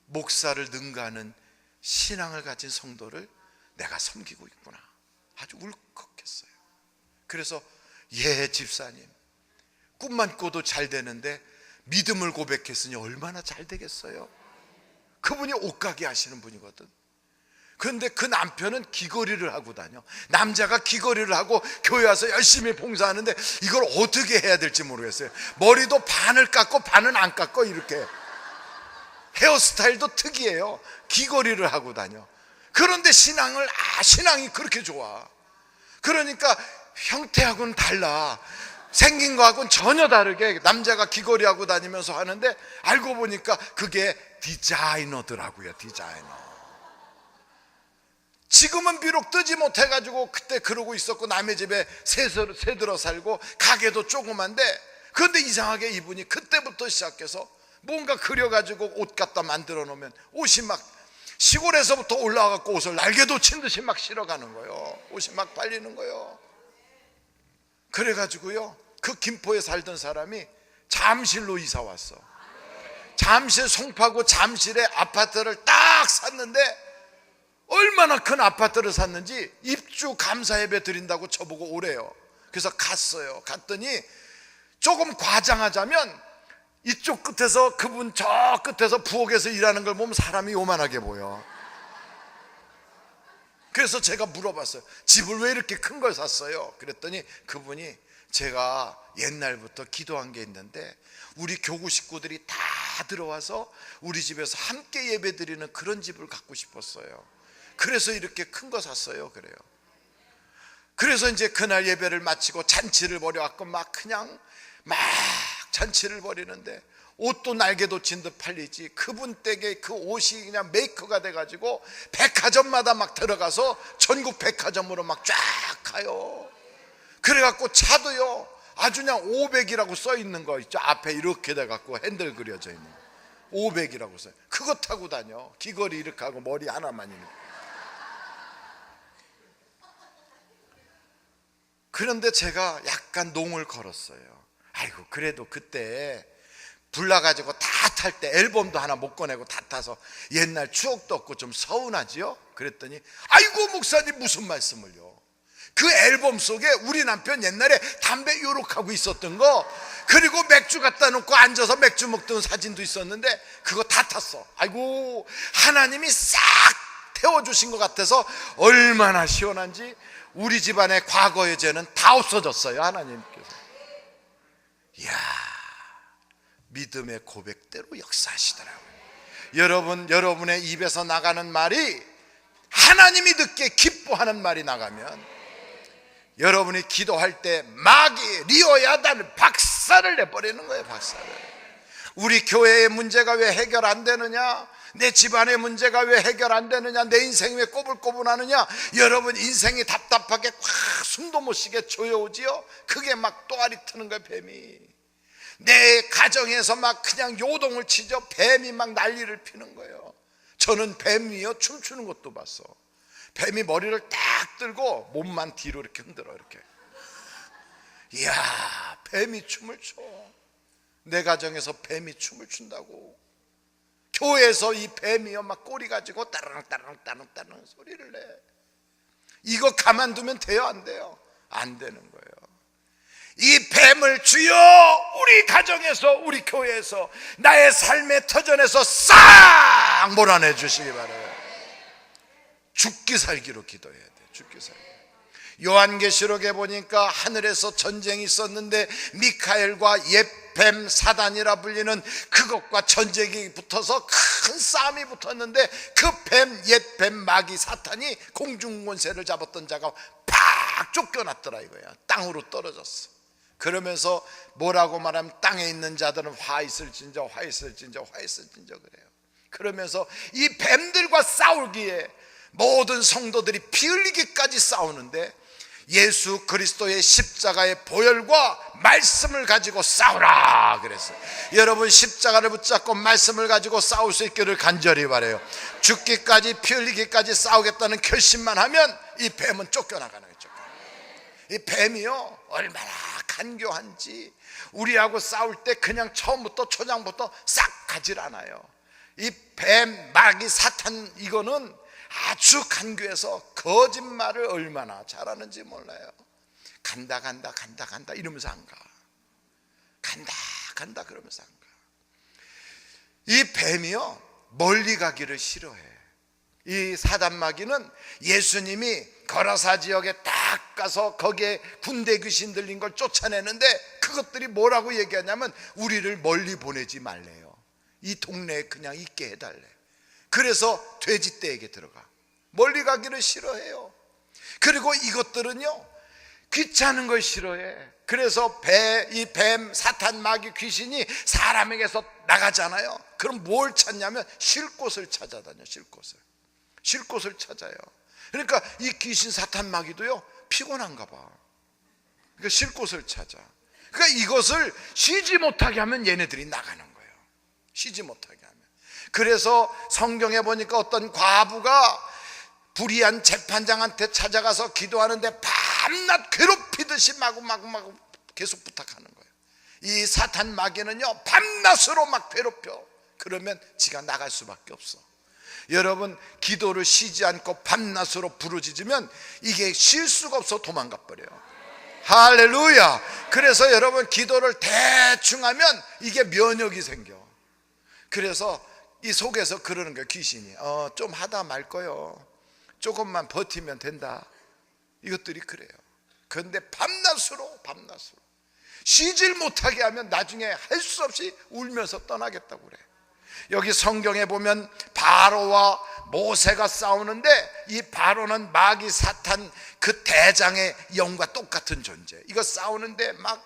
A: 목사를 능가하는 신앙을 가진 성도를 내가 섬기고 있구나. 아주 울컥했어요. 그래서 집사님, 꿈만 꿔도 잘 되는데 믿음을 고백했으니 얼마나 잘 되겠어요. 그분이 옷가게 하시는 분이거든. 그런데 그 남편은 귀걸이를 하고 다녀. 남자가 귀걸이를 하고 교회 와서 열심히 봉사하는데 이걸 어떻게 해야 될지 모르겠어요. 머리도 반을 깎고 반은 안 깎고, 이렇게 헤어스타일도 특이해요. 귀걸이를 하고 다녀. 그런데 신앙이 그렇게 좋아. 그러니까 형태하고는 달라. 생긴 거하고는 전혀 다르게 남자가 귀걸이하고 다니면서 하는데, 알고 보니까 그게 디자이너더라고요. 디자이너. 지금은 비록 뜨지 못해가지고 그때 그러고 있었고, 남의 집에 새들어 살고 가게도 조그만데, 그런데 이상하게 이분이 그때부터 시작해서 뭔가 그려가지고 옷 갖다 만들어 놓으면 옷이 막 시골에서부터 올라와갖고 옷을 날개도 친 듯이 막 실어가는 거예요. 옷이 막 팔리는 거예요. 그래가지고요, 그 김포에 살던 사람이 잠실로 이사 왔어. 잠실 송파구 잠실에 아파트를 딱 샀는데, 얼마나 큰 아파트를 샀는지 입주 감사 예배 드린다고 저보고 오래요. 그래서 갔어요. 갔더니 조금 과장하자면 이쪽 끝에서 그분 저 끝에서 부엌에서 일하는 걸 보면 사람이 요만하게 보여. 그래서 제가 물어봤어요. 집을 왜 이렇게 큰 걸 샀어요? 그랬더니 그분이, 제가 옛날부터 기도한 게 있는데 우리 교구 식구들이 다 들어와서 우리 집에서 함께 예배 드리는 그런 집을 갖고 싶었어요. 그래서 이렇게 큰 거 샀어요. 그래요. 그래서 이제 그날 예배를 마치고 잔치를 벌여갖고 막 그냥 막 잔치를 벌이는데, 옷도 날개도 친 듯 팔리지, 그분 댁에 그 옷이 그냥 메이커가 돼가지고 백화점마다 막 들어가서 전국 백화점으로 막 쫙 가요. 그래갖고 차도요, 아주 그냥 500이라고 써 있는 거 있죠. 앞에 이렇게 돼갖고 핸들 그려져 있는 거, 500이라고 써요. 그거 타고 다녀. 귀걸이 이렇게 하고 머리 하나만 이렇게. 그런데 제가 약간 농을 걸었어요. 아이고, 그래도 그때 불나가지고 다 탈 때 앨범도 하나 못 꺼내고 다 타서 옛날 추억도 없고 좀 서운하지요? 그랬더니 아이고 목사님 무슨 말씀을요. 그 앨범 속에 우리 남편 옛날에 담배 요록하고 있었던 거, 그리고 맥주 갖다 놓고 앉아서 맥주 먹던 사진도 있었는데 그거 다 탔어. 아이고, 하나님이 싹 태워주신 것 같아서 얼마나 시원한지 우리 집안의 과거의 죄는 다 없어졌어요, 하나님께서. 이야, 믿음의 고백대로 역사하시더라고요. 여러분, 여러분의 입에서 나가는 말이 하나님이 듣게 기뻐하는 말이 나가면, 여러분이 기도할 때 마귀 리오야단을 박살을 내버리는 거예요. 박살을. 우리 교회의 문제가 왜 해결 안 되느냐, 내 집안의 문제가 왜 해결 안 되느냐, 내 인생이 왜 꼬불꼬불하느냐, 여러분 인생이 답답하게 꽉 숨도 못 쉬게 조여오지요. 그게 막 또아리 트는 거예요. 뱀이 내 가정에서 막 그냥 요동을 치죠. 뱀이 막 난리를 피는 거예요. 저는 뱀이요 춤추는 것도 봤어. 뱀이 머리를 딱 들고 몸만 뒤로 이렇게 흔들어, 이렇게. 이야, 뱀이 춤을 춰. 내 가정에서 뱀이 춤을 춘다고. 교회에서 이 뱀이요 막 꼬리 가지고 따르릉 소리를 내. 이거 가만두면 돼요, 안 돼요? 안 되는 거예요. 이 뱀을 주여 우리 가정에서, 우리 교회에서, 나의 삶의 터전에서 싹 몰아내 주시기 바라요. 죽기 살기로 기도해야 돼. 죽기 살기. 요한계시록에 보니까 하늘에서 전쟁이 있었는데 미카엘과 옛뱀 사단이라 불리는 그것과 전쟁이 붙어서 큰 싸움이 붙었는데, 그 뱀, 옛뱀 마귀 사탄이 공중권세를 잡았던 자가 팍 쫓겨났더라 이거야. 땅으로 떨어졌어. 그러면서 뭐라고 말하면 땅에 있는 자들은 화 있을진저, 화 있을진저, 화 있을진저 그래요. 그러면서 이 뱀들과 싸우기에 모든 성도들이 피 흘리기까지 싸우는데, 예수 그리스도의 십자가의 보혈과 말씀을 가지고 싸우라 그랬어요. 여러분, 십자가를 붙잡고 말씀을 가지고 싸울 수 있기를 간절히 바라요. 죽기까지, 피 흘리기까지 싸우겠다는 결심만 하면 이 뱀은 쫓겨나가는 거죠. 이 뱀이요 얼마나 간교한지, 우리하고 싸울 때 그냥 처음부터 초장부터 싹 가질 않아요. 이 뱀, 마귀, 사탄, 이거는 아주 간교해서 거짓말을 얼마나 잘하는지 몰라요. 간다 이러면서 안 가. 간다 그러면서 안 가. 이 뱀이요 멀리 가기를 싫어해. 이 사단마귀는 예수님이 거라사 지역에 딱 가서 거기에 군대 귀신 들린 걸 쫓아내는데, 그것들이 뭐라고 얘기하냐면 우리를 멀리 보내지 말래요. 이 동네에 그냥 있게 해달래. 그래서 돼지떼에게 들어가. 멀리 가기를 싫어해요. 그리고 이것들은요 귀찮은 걸 싫어해. 그래서 이 뱀, 사탄, 마귀, 귀신이 사람에게서 나가잖아요. 그럼 뭘 찾냐면 쉴 곳을 찾아다녀. 쉴 곳을 찾아요. 그러니까 이 귀신, 사탄, 마귀도요 피곤한가 봐. 그러니까 쉴 곳을 찾아. 그러니까 이것을 쉬지 못하게 하면 얘네들이 나가는 거예요. 쉬지 못하게 하면. 그래서 성경에 보니까 어떤 과부가 불의한 재판장한테 찾아가서 기도하는데 밤낮 괴롭히듯이 마구 계속 부탁하는 거예요. 이 사탄 마귀는요 밤낮으로 막 괴롭혀. 그러면 지가 나갈 수밖에 없어. 여러분, 기도를 쉬지 않고 밤낮으로 부르짖으면 이게 쉴 수가 없어 도망가 버려요. 할렐루야. 그래서 여러분, 기도를 대충 하면 이게 면역이 생겨. 그래서 이 속에서 그러는 거예요. 귀신이 좀 하다 말 거요, 조금만 버티면 된다. 이것들이 그래요. 그런데 밤낮으로 쉬질 못하게 하면 나중에 할 수 없이 울면서 떠나겠다고 그래. 여기 성경에 보면 바로와 모세가 싸우는데, 이 바로는 마귀, 사탄, 그 대장의 영과 똑같은 존재. 이거 싸우는데 막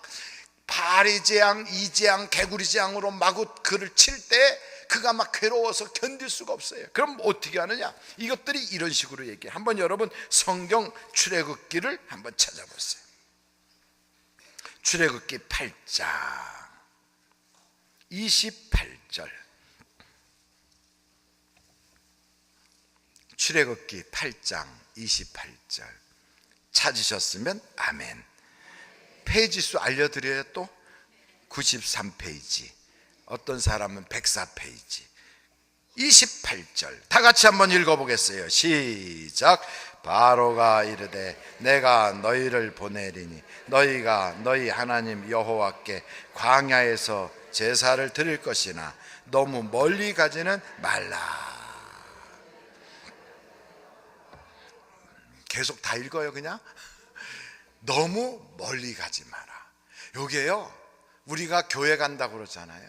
A: 바리재앙, 이재앙, 개구리재앙으로 마구 그를 칠 때 그가 막 괴로워서 견딜 수가 없어요. 그럼 어떻게 하느냐? 이것들이 이런 식으로 얘기해요. 한번 여러분 성경 출애굽기를 한번 찾아보세요. 출애굽기 8장 28절. 출애굽기 8장 28절 찾으셨으면 아멘. 페이지 수 알려드려요. 또 93페이지, 어떤 사람은 104페이지, 28절 다 같이 한번 읽어보겠어요. 시작. 바로가 이르되 내가 너희를 보내리니 너희가 너희 하나님 여호와께 광야에서 제사를 드릴 것이나 너무 멀리 가지는 말라. 계속 다 읽어요. 그냥 너무 멀리 가지 마라. 요게요, 우리가 교회 간다고 그러잖아요.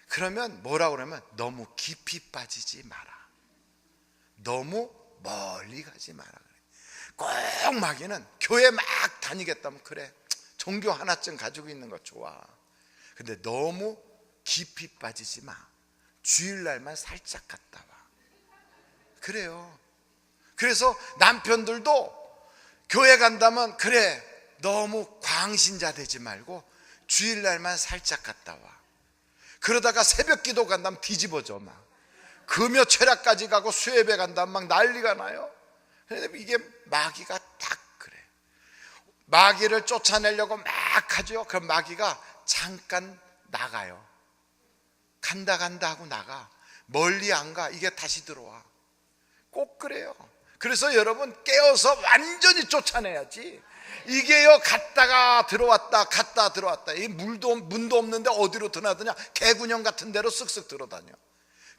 A: 그러면 뭐라고 그러면 너무 깊이 빠지지 마라, 너무 멀리 가지 마라. 꼭 마귀는 교회 막 다니겠다면 그래, 종교 하나쯤 가지고 있는 거 좋아. 근데 너무 깊이 빠지지 마. 주일날만 살짝 갔다 와. 그래요. 그래서 남편들도 교회 간다면 그래, 너무 광신자 되지 말고 주일날만 살짝 갔다 와. 그러다가 새벽 기도 간다면 뒤집어져. 막 금요 철야까지 가고 수예배 간다면 막 난리가 나요. 이게 마귀가 딱 그래. 마귀를 쫓아내려고 막 하죠. 그럼 마귀가 잠깐 나가요. 간다 하고 나가. 멀리 안 가. 이게 다시 들어와. 꼭 그래요. 그래서 여러분 깨어서 완전히 쫓아내야지. 이게요, 갔다가 들어왔다 갔다 들어왔다. 이 문도 없는데 어디로 드나드냐? 개구녕 같은 데로 쓱쓱 들어다녀.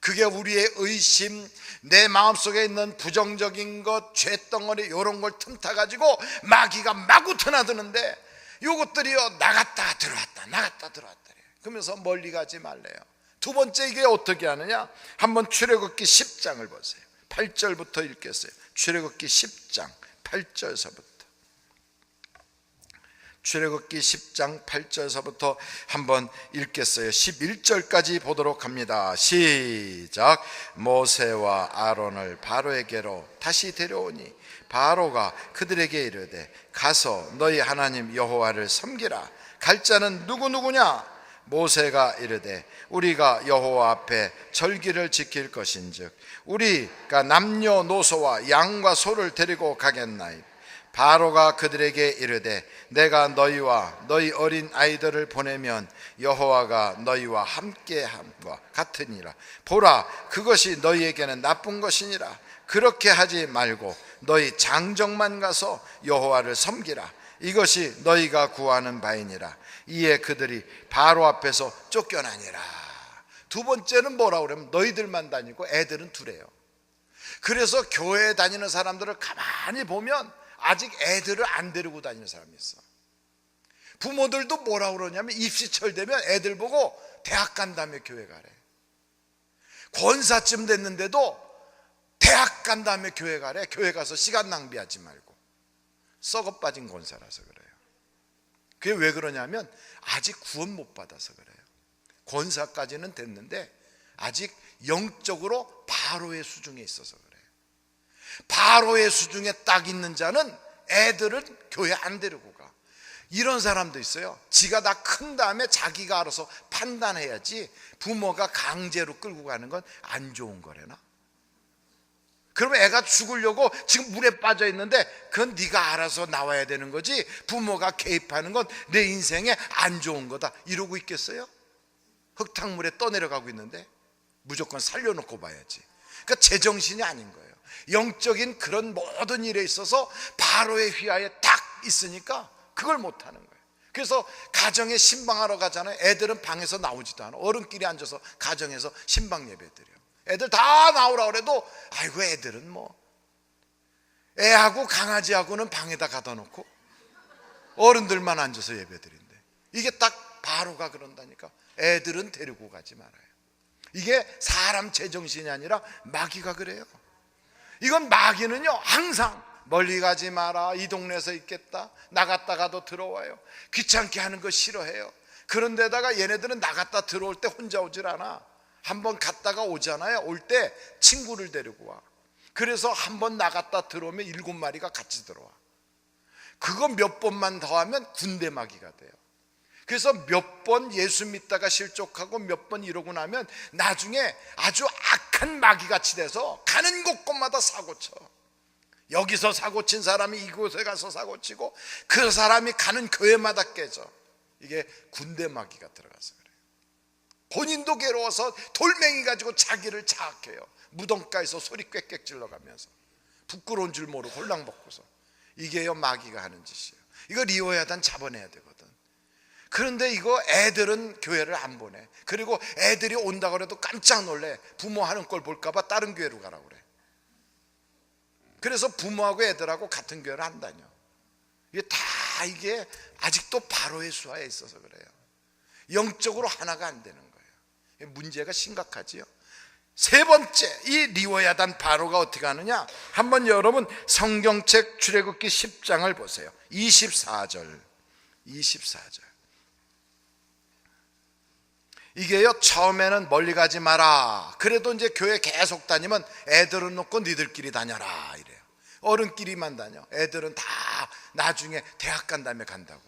A: 그게 우리의 의심, 내 마음속에 있는 부정적인 것, 죄덩어리 이런 걸 틈타가지고 마귀가 마구 드나드는데, 요것들이요 나갔다 들어왔다 나갔다 들어왔다. 그러면서 멀리 가지 말래요. 두 번째, 이게 어떻게 하느냐? 한번 출애굽기 10장을 보세요. 8절부터 읽겠어요. 출애굽기 10장 8절서부터. 출애굽기 10장 8절서부터 한번 읽겠어요. 11절까지 보도록 합니다. 시작. 모세와 아론을 바로에게로 다시 데려오니 바로가 그들에게 이르되 가서 너희 하나님 여호와를 섬기라. 갈 자는 누구냐? 모세가 이르되 우리가 여호와 앞에 절기를 지킬 것인즉 우리가 남녀노소와 양과 소를 데리고 가겠나이다. 바로가 그들에게 이르되 내가 너희와 너희 어린 아이들을 보내면 여호와가 너희와 함께함과 같으니라. 보라, 그것이 너희에게는 나쁜 것이니라. 그렇게 하지 말고 너희 장정만 가서 여호와를 섬기라. 이것이 너희가 구하는 바이니라. 이에 그들이 바로 앞에서 쫓겨나니라. 두 번째는 뭐라고 그러면 너희들만 다니고 애들은 두래요. 그래서 교회에 다니는 사람들을 가만히 보면 아직 애들을 안 데리고 다니는 사람이 있어. 부모들도 뭐라고 그러냐면 입시철 되면 애들 보고 대학 간다며 교회 가래. 권사쯤 됐는데도 대학 간다며 교회 가래. 교회 가서 시간 낭비하지 말고. 썩어 빠진 권사라서 그래요. 그게 왜 그러냐면 아직 구원 못 받아서 그래요. 권사까지는 됐는데 아직 영적으로 바로의 수중에 있어서 그래요. 바로의 수중에 딱 있는 자는 애들은 교회 안 데리고 가. 이런 사람도 있어요. 지가 다 큰 다음에 자기가 알아서 판단해야지 부모가 강제로 끌고 가는 건 안 좋은 거래나. 그러면 애가 죽으려고 지금 물에 빠져 있는데 그건 네가 알아서 나와야 되는 거지, 부모가 개입하는 건 내 인생에 안 좋은 거다 이러고 있겠어요? 흙탕물에 떠내려가고 있는데 무조건 살려놓고 봐야지. 그러니까 제정신이 아닌 거예요. 영적인 그런 모든 일에 있어서 바로의 휘하에 딱 있으니까 그걸 못하는 거예요. 그래서 가정에 신방하러 가잖아요. 애들은 방에서 나오지도 않아. 어른끼리 앉아서 가정에서 신방 예배 드려. 애들 다 나오라 그래도 아이고 애들은 뭐, 애하고 강아지하고는 방에다 가다 놓고 어른들만 앉아서 예배 드린대. 이게 딱 바로가 그런다니까. 애들은 데리고 가지 말아요. 이게 사람 제정신이 아니라 마귀가 그래요. 이건 마귀는요 항상 멀리 가지 마라, 이 동네에서 있겠다, 나갔다가도 들어와요. 귀찮게 하는 거 싫어해요. 그런데다가 얘네들은 나갔다 들어올 때 혼자 오질 않아. 한번 갔다가 오잖아요. 올 때 친구를 데리고 와. 그래서 한번 나갔다 들어오면 7마리가 같이 들어와. 그거 몇 번만 더 하면 군대 마귀가 돼요. 그래서 몇 번 예수 믿다가 실족하고 몇 번 이러고 나면 나중에 아주 악한 마귀같이 돼서 가는 곳곳마다 사고 쳐. 여기서 사고 친 사람이 이곳에 가서 사고 치고 그 사람이 가는 교회마다 깨져. 이게 군대 마귀가 들어가서 그래요. 본인도 괴로워서 돌멩이 가지고 자기를 자학해요. 무덤가에서 소리 꽥꽥 질러가면서 부끄러운 줄 모르고 홀랑 벗고서. 이게요 마귀가 하는 짓이에요. 이거 리워야단 잡아내야 되거든. 그런데 이거 애들은 교회를 안 보내. 그리고 애들이 온다고 해도 깜짝 놀래. 부모 하는 걸 볼까 봐 다른 교회로 가라고 그래. 그래서 부모하고 애들하고 같은 교회를 안 다녀. 이게 아직도 바로의 수하에 있어서 그래요. 영적으로 하나가 안 되는 거예요. 문제가 심각하지요. 세 번째, 이 리워야단 바로가 어떻게 하느냐? 한번 여러분 성경책 출애굽기 10장을 보세요. 24절. 이게요 처음에는 멀리 가지 마라. 그래도 이제 교회 계속 다니면 애들은 놓고 니들끼리 다녀라 이래요. 어른끼리만 다녀. 애들은 다 나중에 대학 간 다음에 간다고.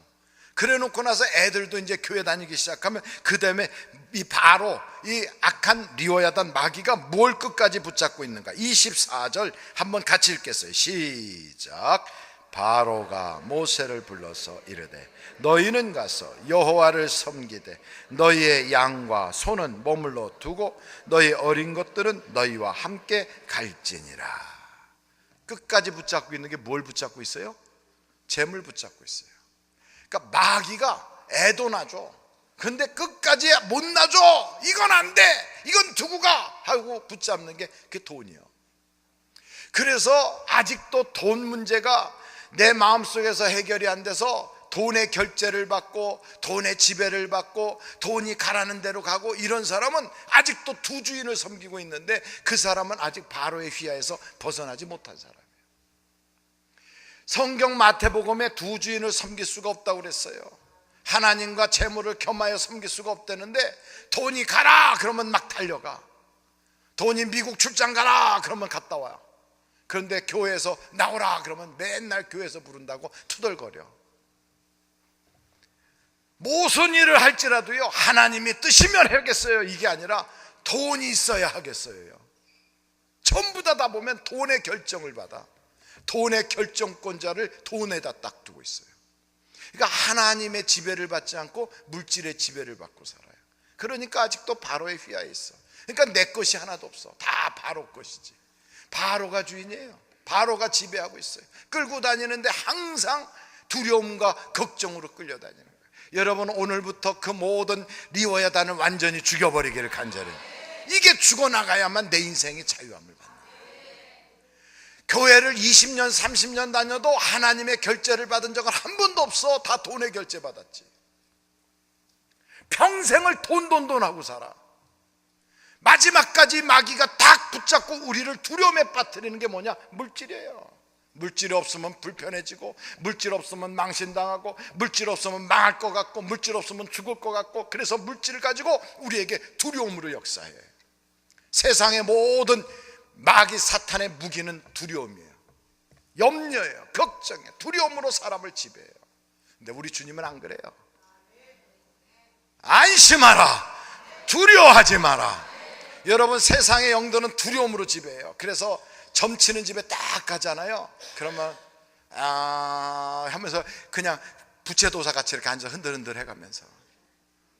A: 그래 놓고 나서 애들도 이제 교회 다니기 시작하면 그 다음에 이 바로 이 악한 리워야단 마귀가 뭘 끝까지 붙잡고 있는가? 24절 한번 같이 읽겠어요. 시작. 바로가 모세를 불러서 이르되 너희는 가서 여호와를 섬기되 너희의 양과 소는 머물러 두고 너희 어린 것들은 너희와 함께 갈지니라. 끝까지 붙잡고 있는 게 뭘 붙잡고 있어요? 재물 붙잡고 있어요. 그러니까 마귀가 애도 놔줘. 근데 끝까지 못 놔줘. 이건 안 돼. 이건 두고 가 하고 붙잡는 게 그게 돈이요. 그래서 아직도 돈 문제가 내 마음속에서 해결이 안 돼서 돈의 결제를 받고 돈의 지배를 받고 돈이 가라는 대로 가고 이런 사람은 아직도 두 주인을 섬기고 있는데 그 사람은 아직 바로의 휘하에서 벗어나지 못한 사람이에요. 성경 마태복음에 두 주인을 섬길 수가 없다고 그랬어요. 하나님과 재물을 겸하여 섬길 수가 없다는데 돈이 가라 그러면 막 달려가. 돈이 미국 출장 가라 그러면 갔다 와요. 그런데 교회에서 나오라 그러면 맨날 교회에서 부른다고 투덜거려. 무슨 일을 할지라도요 하나님이 뜻이면 하겠어요. 이게 아니라 돈이 있어야 하겠어요. 전부 다 보면 돈의 결정을 받아. 돈의 결정권자를 돈에다 딱 두고 있어요. 그러니까 하나님의 지배를 받지 않고 물질의 지배를 받고 살아요. 그러니까 아직도 바로의 휘하에 있어. 그러니까 내 것이 하나도 없어. 다 바로 것이지. 바로가 주인이에요. 바로가 지배하고 있어요. 끌고 다니는데 항상 두려움과 걱정으로 끌려다니는 거예요. 여러분 오늘부터 그 모든 리워야단을 완전히 죽여버리기를 간절해요. 이게 죽어나가야만 내 인생이 자유함을 받는 거예요. 교회를 20년 30년 다녀도 하나님의 결제를 받은 적은 한 번도 없어. 다 돈의 결제 받았지. 평생을 돈 하고 살아. 마지막까지 마귀가 딱 붙잡고 우리를 두려움에 빠뜨리는 게 뭐냐? 물질이에요. 물질이 없으면 불편해지고, 물질 없으면 망신당하고, 물질 없으면 망할 것 같고, 물질 없으면 죽을 것 같고, 그래서 물질을 가지고 우리에게 두려움으로 역사해. 세상의 모든 마귀 사탄의 무기는 두려움이에요. 염려예요. 걱정이에요. 두려움으로 사람을 지배해요. 근데 우리 주님은 안 그래요. 안심하라. 두려워하지 마라. 여러분 세상의 영들은 두려움으로 지배해요. 그래서 점치는 집에 딱 가잖아요. 그러면 하면서 그냥 부채도사 같이 이렇게 앉아 흔들흔들 해가면서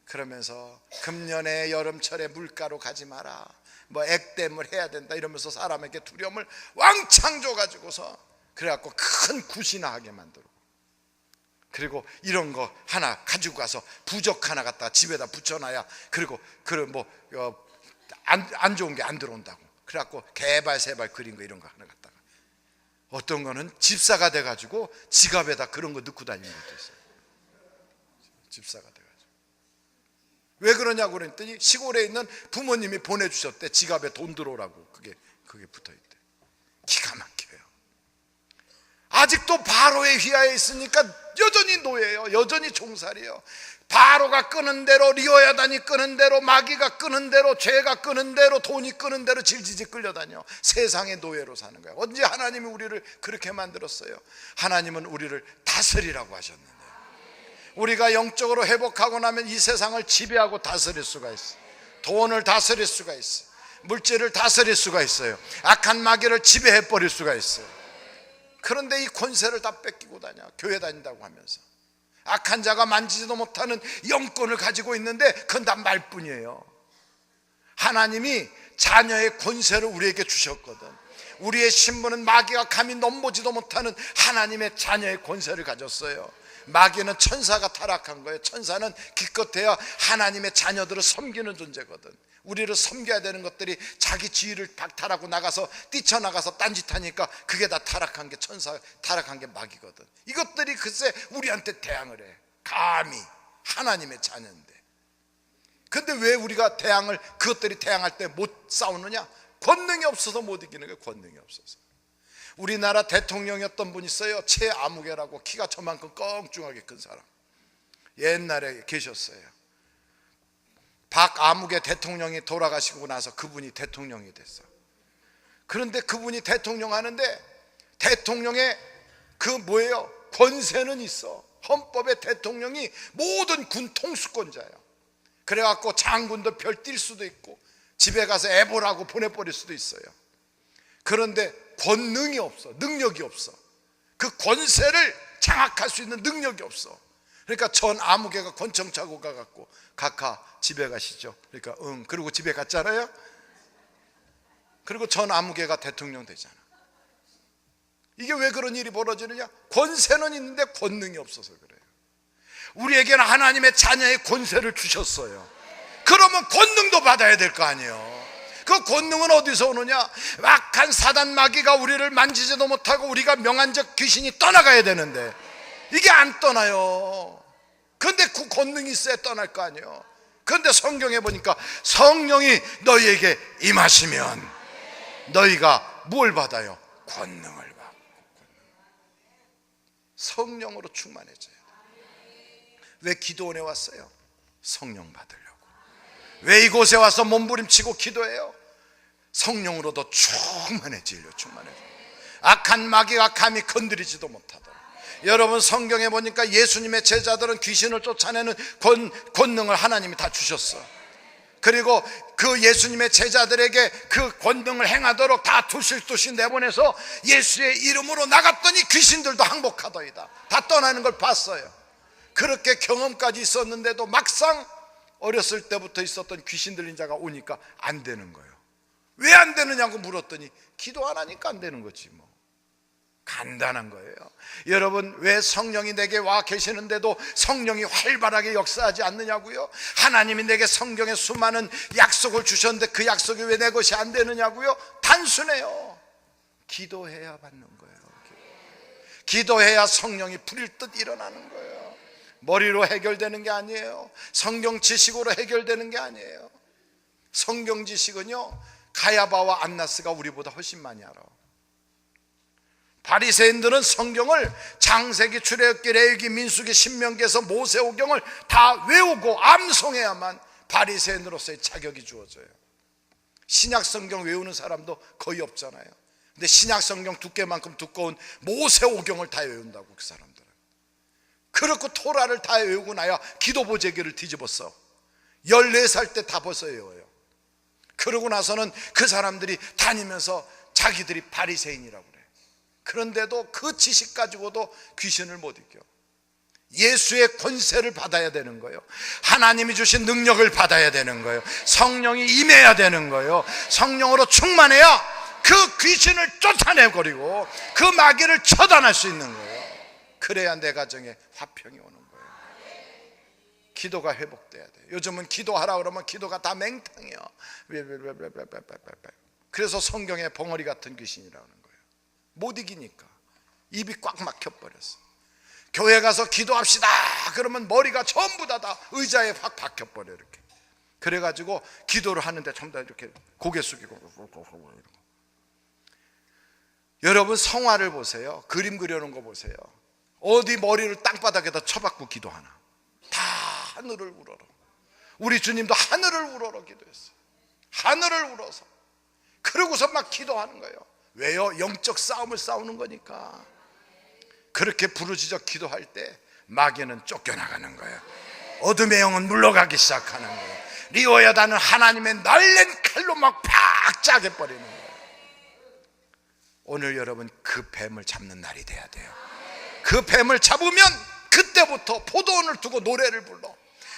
A: 그러면서 금년에 여름철에 물가로 가지 마라. 뭐 액땜을 해야 된다 이러면서 사람에게 두려움을 왕창 줘가지고서 그래갖고 큰 굿이나 하게 만들고 그리고 이런 거 하나 가지고 가서 부적 하나 갖다 집에다 붙여놔야 그리고 안 좋은 게 안 들어온다고. 그래갖고 개발 세발 그린 거 이런 거 하나 갖다가 어떤 거는 집사가 돼가지고 지갑에다 그런 거 넣고 다니는 것도 있어요. 집사가 돼가지고 왜 그러냐고 그랬더니 시골에 있는 부모님이 보내주셨대. 지갑에 돈 들어오라고. 그게 붙어있대. 기가 막혀요. 아직도 바로의 휘하에 있으니까 여전히 노예예요. 여전히 종살이에요. 바로가 끄는 대로, 리워야단이 끄는 대로, 마귀가 끄는 대로, 죄가 끄는 대로, 돈이 끄는 대로 질질질 끌려다녀. 세상의 노예로 사는 거야. 언제 하나님이 우리를 그렇게 만들었어요? 하나님은 우리를 다스리라고 하셨는데 우리가 영적으로 회복하고 나면 이 세상을 지배하고 다스릴 수가 있어. 돈을 다스릴 수가 있어. 물질을 다스릴 수가 있어요. 악한 마귀를 지배해버릴 수가 있어요. 그런데 이 권세를 다 뺏기고 다녀. 교회 다닌다고 하면서 악한 자가 만지지도 못하는 영권을 가지고 있는데 그건 다 말뿐이에요. 하나님이 자녀의 권세를 우리에게 주셨거든. 우리의 신분은 마귀가 감히 넘보지도 못하는 하나님의 자녀의 권세를 가졌어요. 마귀는 천사가 타락한 거예요. 천사는 기껏해야 하나님의 자녀들을 섬기는 존재거든. 우리를 섬겨야 되는 것들이 자기 지위를 박탈하고 나가서 뛰쳐나가서 딴짓하니까 그게 다 타락한 게 천사, 타락한 게 마귀거든. 이것들이 글쎄 우리한테 대항을 해. 감히 하나님의 자녀인데. 근데 왜 우리가 그것들이 대항할 때 못 싸우느냐? 권능이 없어서 못 이기는 거예요. 권능이 없어서. 우리나라 대통령이었던 분이 있어요. 최아무개라고. 키가 저만큼 껑충하게 큰 사람. 옛날에 계셨어요. 박아무개 대통령이 돌아가시고 나서 그분이 대통령이 됐어. 그런데 그분이 대통령 하는데 대통령의 권세는 있어. 헌법에 대통령이 모든 군 통수권자예요. 그래갖고 장군도 별 뛸 수도 있고 집에 가서 애보라고 보내버릴 수도 있어요. 그런데 권능이 없어. 능력이 없어. 그 권세를 장악할 수 있는 능력이 없어. 그러니까 전 아무개가 권총 차고 가갖고 각하 집에 가시죠. 그러니까 그리고 집에 갔잖아요. 그리고 전 아무개가 대통령 되잖아. 이게 왜 그런 일이 벌어지느냐? 권세는 있는데 권능이 없어서 그래요. 우리에게는 하나님의 자녀의 권세를 주셨어요. 그러면 권능도 받아야 될 거 아니에요. 그 권능은 어디서 오느냐? 악한 사단 마귀가 우리를 만지지도 못하고 우리가 명한적 귀신이 떠나가야 되는데 이게 안 떠나요. 그런데 그 권능이 있어야 떠날 거 아니에요. 그런데 성경에 보니까 성령이 너희에게 임하시면 너희가 뭘 받아요? 권능을 받고. 성령으로 충만해져요. 왜 기도원에 왔어요? 성령 받으려고. 왜 이곳에 와서 몸부림치고 기도해요? 성령으로 더 충만해지려. 악한 마귀가 감히 건드리지도 못하도록. 여러분 성경에 보니까 예수님의 제자들은 귀신을 쫓아내는 권능을 하나님이 다 주셨어. 그리고 그 예수님의 제자들에게 그 권능을 행하도록 다 두실두실 내보내서 예수의 이름으로 나갔더니 귀신들도 항복하더이다. 다 떠나는 걸 봤어요. 그렇게 경험까지 있었는데도 막상 어렸을 때부터 있었던 귀신 들린 자가 오니까 안 되는 거예요. 왜 안 되느냐고 물었더니 기도 안 하니까 안 되는 거지 뭐. 간단한 거예요. 여러분 왜 성령이 내게 와 계시는데도 성령이 활발하게 역사하지 않느냐고요? 하나님이 내게 성경에 수많은 약속을 주셨는데 그 약속이 왜 내 것이 안 되느냐고요? 단순해요. 기도해야 받는 거예요. 기도해야 성령이 부릴 듯 일어나는 거예요. 머리로 해결되는 게 아니에요. 성경 지식으로 해결되는 게 아니에요. 성경 지식은요 가야바와 안나스가 우리보다 훨씬 많이 알아. 바리새인들은 성경을 창세기, 출애굽기, 레위기, 민수기, 신명기에서 모세오경을 다 외우고 암송해야만 바리새인으로서의 자격이 주어져요. 신약 성경 외우는 사람도 거의 없잖아요. 근데 신약 성경 두께만큼 두꺼운 모세오경을 다 외운다고 그 사람들은. 그렇고 토라를 다 외우고 나야 기도 보재기를 뒤집었어. 14살 때 다 벌써 외워요. 그러고 나서는 그 사람들이 다니면서 자기들이 바리새인이라고 그래. 그런데도 그 지식 가지고도 귀신을 못 이겨. 예수의 권세를 받아야 되는 거예요. 하나님이 주신 능력을 받아야 되는 거예요. 성령이 임해야 되는 거예요. 성령으로 충만해야 그 귀신을 쫓아내버리고 그 마귀를 처단할 수 있는 거예요. 그래야 내 가정에 화평이 오는 거예요. 기도가 회복돼야 돼요. 요즘은 기도하라 그러면 기도가 다 맹탕이에요. 그래서 성경에 벙어리 같은 귀신이라는 거예요. 못 이기니까 입이 꽉 막혀버렸어. 교회 가서 기도합시다 그러면 머리가 전부 다 의자에 확 박혀버려. 이렇게 그래가지고 기도를 하는데 전부 다 이렇게 고개 숙이고. 여러분 성화를 보세요. 그림 그려놓은 거 보세요. 어디 머리를 땅바닥에다 쳐박고 기도하나. 다 하늘을 우러러. 우리 주님도 하늘을 우러러 기도했어요. 하늘을 울어서. 그러고서 막 기도하는 거예요. 왜요? 영적 싸움을 싸우는 거니까. 그렇게 부르짖어 기도할 때 마귀는 쫓겨나가는 거예요. 어둠의 영은 물러가기 시작하는 거예요. 리오야다는 하나님의 날랜 칼로 막 팍 짜게 버리는 거예요. 오늘 여러분 그 뱀을 잡는 날이 돼야 돼요. 그 뱀을 잡으면 그때부터 포도원을 두고 노래를 불러.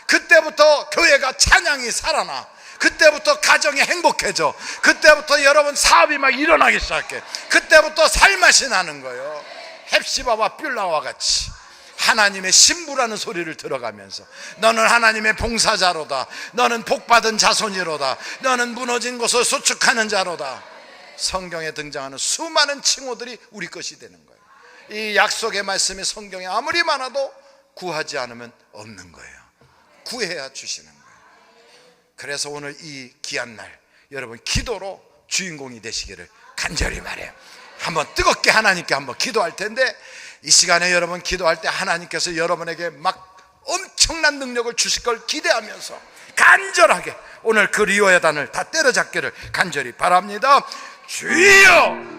A: 그때부터 교회가 찬양이 살아나. 그때부터 가정이 행복해져. 그때부터 여러분 사업이 막 일어나기 시작해. 그때부터 살맛이 나는 거예요. 헵시바와 뷸라와 같이 하나님의 신부라는 소리를 들어가면서 너는 하나님의 봉사자로다. 너는 복받은 자손이로다. 너는 무너진 것을 수축하는 자로다. 성경에 등장하는 수많은 칭호들이 우리 것이 되는 거예요. 이 약속의 말씀이 성경에 아무리 많아도 구하지 않으면 없는 거예요. 구해야 주시는 거예요. 그래서 오늘 이 귀한 날 여러분 기도로 주인공이 되시기를 간절히 바라요. 한번 뜨겁게 하나님께 한번 기도할 텐데, 이 시간에 여러분 기도할 때 하나님께서 여러분에게 막 엄청난 능력을 주실 걸 기대하면서 간절하게 오늘 그 리오의 단을 다 때려잡기를 간절히 바랍니다. 주여